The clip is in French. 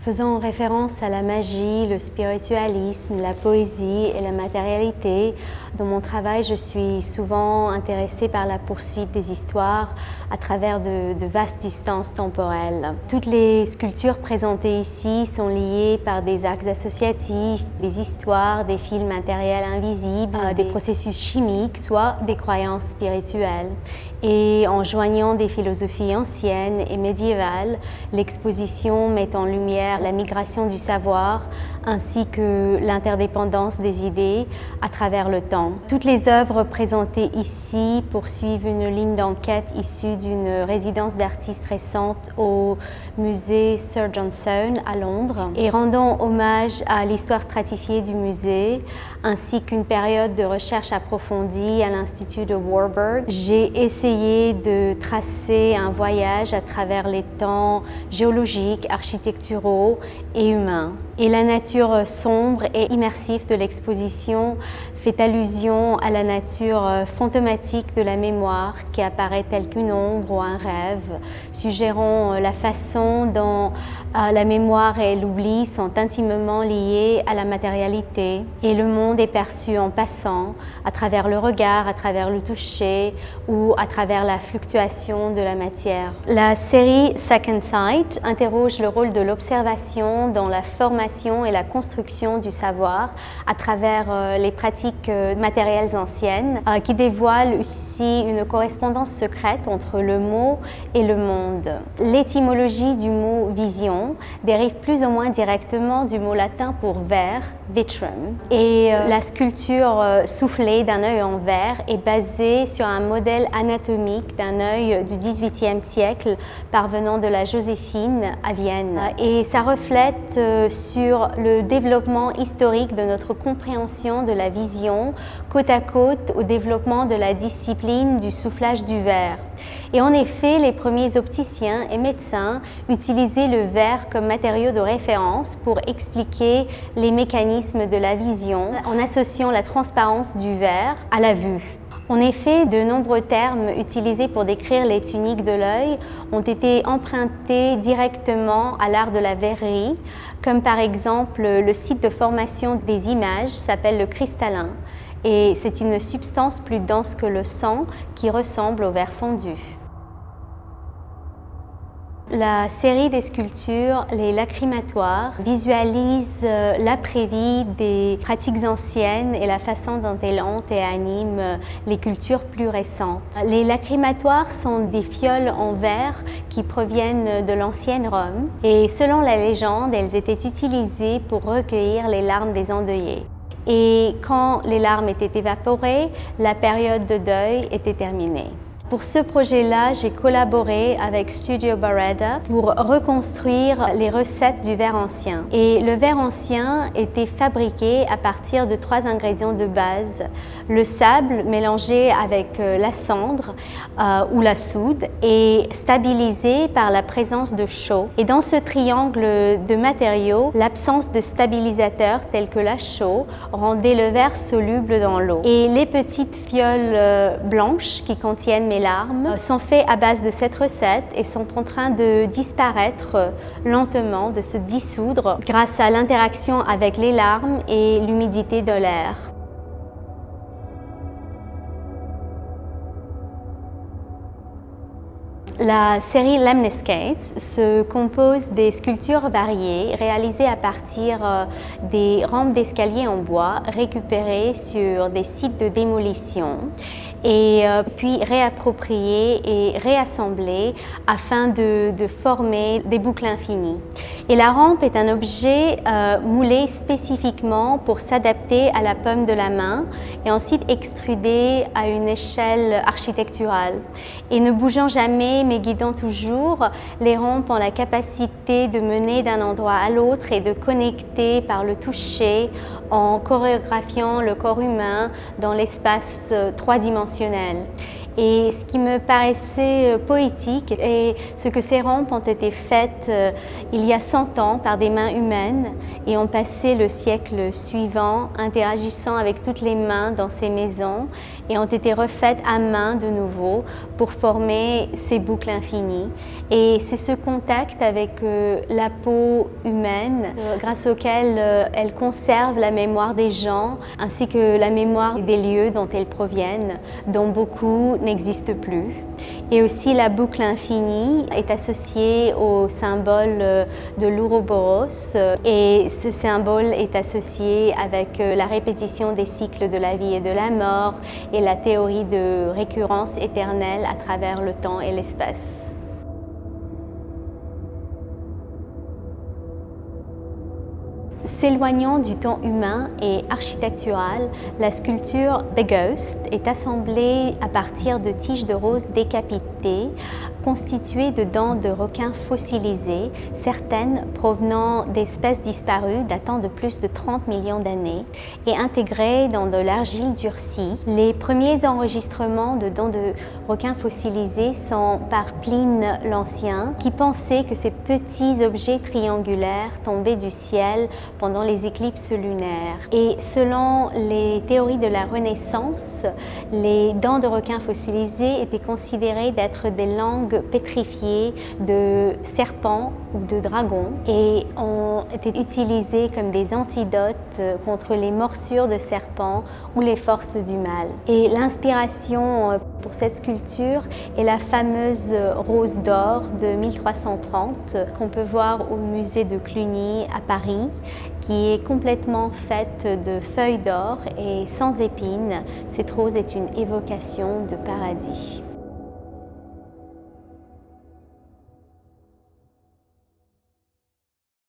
Faisant référence à la magie, le spiritualisme, la poésie et la matérialité, dans mon travail, je suis souvent intéressée par la poursuite des histoires à travers de vastes distances temporelles. Toutes les sculptures présentées ici sont liées par des arcs associatifs, des histoires, des fils matériels invisibles, des processus chimiques, soit des croyances spirituelles. Et en joignant des philosophies anciennes et médiévales, l'exposition met en lumière la migration du savoir ainsi que l'interdépendance des idées à travers le temps. Toutes les œuvres présentées ici poursuivent une ligne d'enquête issue d'une résidence d'artistes récente au musée Sir John Soane à Londres et rendant hommage à l'histoire stratifiée du musée ainsi qu'une période de recherche approfondie à l'Institut de Warburg. J'ai essayé de tracer un voyage à travers les temps géologiques, architecturaux et humains. Et la nature sombre et immersive de l'exposition fait allusion à la nature fantomatique de la mémoire qui apparaît telle qu'une ombre ou un rêve, suggérant la façon dont la mémoire et l'oubli sont intimement liés à la matérialité et le monde est perçu en passant, à travers le regard, à travers le toucher ou à travers la fluctuation de la matière. La série Second Sight interroge le rôle de l'observation dans la formation et la construction du savoir à travers les pratiques matérielles anciennes qui dévoilent ici une correspondance secrète entre le mot et le monde. L'étymologie du mot vision dérive plus ou moins directement du mot latin pour verre, vitrum, et la sculpture soufflée d'un œil en verre est basée sur un modèle anatomique d'un œil du XVIIIe siècle parvenant de la Joséphine à Vienne. Et ça reflète sur le développement historique de notre compréhension de la vision côte à côte au développement de la discipline du soufflage du verre. Et en effet, les premiers opticiens et médecins utilisaient le verre comme matériau de référence pour expliquer les mécanismes de la vision en associant la transparence du verre à la vue. En effet, de nombreux termes utilisés pour décrire les tuniques de l'œil ont été empruntés directement à l'art de la verrerie, comme par exemple le site de formation des images s'appelle le cristallin, et c'est une substance plus dense que le sang qui ressemble au verre fondu. La série des sculptures, les lacrymatoires, visualise l'après-vie des pratiques anciennes et la façon dont elles hantent et animent les cultures plus récentes. Les lacrymatoires sont des fioles en verre qui proviennent de l'ancienne Rome et selon la légende, elles étaient utilisées pour recueillir les larmes des endeuillés. Et quand les larmes étaient évaporées, la période de deuil était terminée. Pour ce projet-là, j'ai collaboré avec Studio Barada pour reconstruire les recettes du verre ancien. Et le verre ancien était fabriqué à partir de 3 ingrédients de base. Le sable mélangé avec la cendre ou la soude et stabilisé par la présence de chaux. Et dans ce triangle de matériaux, l'absence de stabilisateur tel que la chaux rendait le verre soluble dans l'eau. Et les petites fioles blanches qui contiennent mes larmes sont faites à base de cette recette et sont en train de disparaître lentement, de se dissoudre grâce à l'interaction avec les larmes et l'humidité de l'air. La série Lemniscate se compose des sculptures variées réalisées à partir des rampes d'escalier en bois récupérées sur des sites de démolition et puis réappropriées et réassemblées afin de former des boucles infinies. Et la rampe est un objet moulé spécifiquement pour s'adapter à la paume de la main et ensuite extrudé à une échelle architecturale. Et ne bougeant jamais mais guidant toujours, les rampes ont la capacité de mener d'un endroit à l'autre et de connecter par le toucher en chorégraphiant le corps humain dans l'espace 3-dimensionnel. Et ce qui me paraissait poétique est ce que ces rampes ont été faites il y a 100 ans par des mains humaines et ont passé le siècle suivant interagissant avec toutes les mains dans ces maisons et ont été refaites à main de nouveau pour former ces boucles infinies. Et c'est ce contact avec la peau humaine grâce auquel elle conserve la mémoire des gens ainsi que la mémoire des lieux dont elles proviennent, dont beaucoup n'existent plus. Et aussi la boucle infinie est associée au symbole de l'Ouroboros et ce symbole est associé avec la répétition des cycles de la vie et de la mort et la théorie de récurrence éternelle à travers le temps et l'espace. S'éloignant du temps humain et architectural, la sculpture The Ghost est assemblée à partir de tiges de rose décapitées, constituées de dents de requins fossilisées, certaines provenant d'espèces disparues datant de plus de 30 millions d'années et intégrées dans de l'argile durcie. Les premiers enregistrements de dents de requins fossilisés sont par Pline l'Ancien, qui pensait que ces petits objets triangulaires tombaient du ciel pendant les éclipses lunaires. Et selon les théories de la Renaissance, les dents de requins fossilisés étaient considérées d'être des langues pétrifiées de serpents ou de dragons et ont été utilisées comme des antidotes contre les morsures de serpents ou les forces du mal. Et l'inspiration pour cette sculpture est la fameuse rose d'or de 1330 qu'on peut voir au musée de Cluny à Paris, qui est complètement faite de feuilles d'or et sans épines. Cette rose est une évocation de paradis.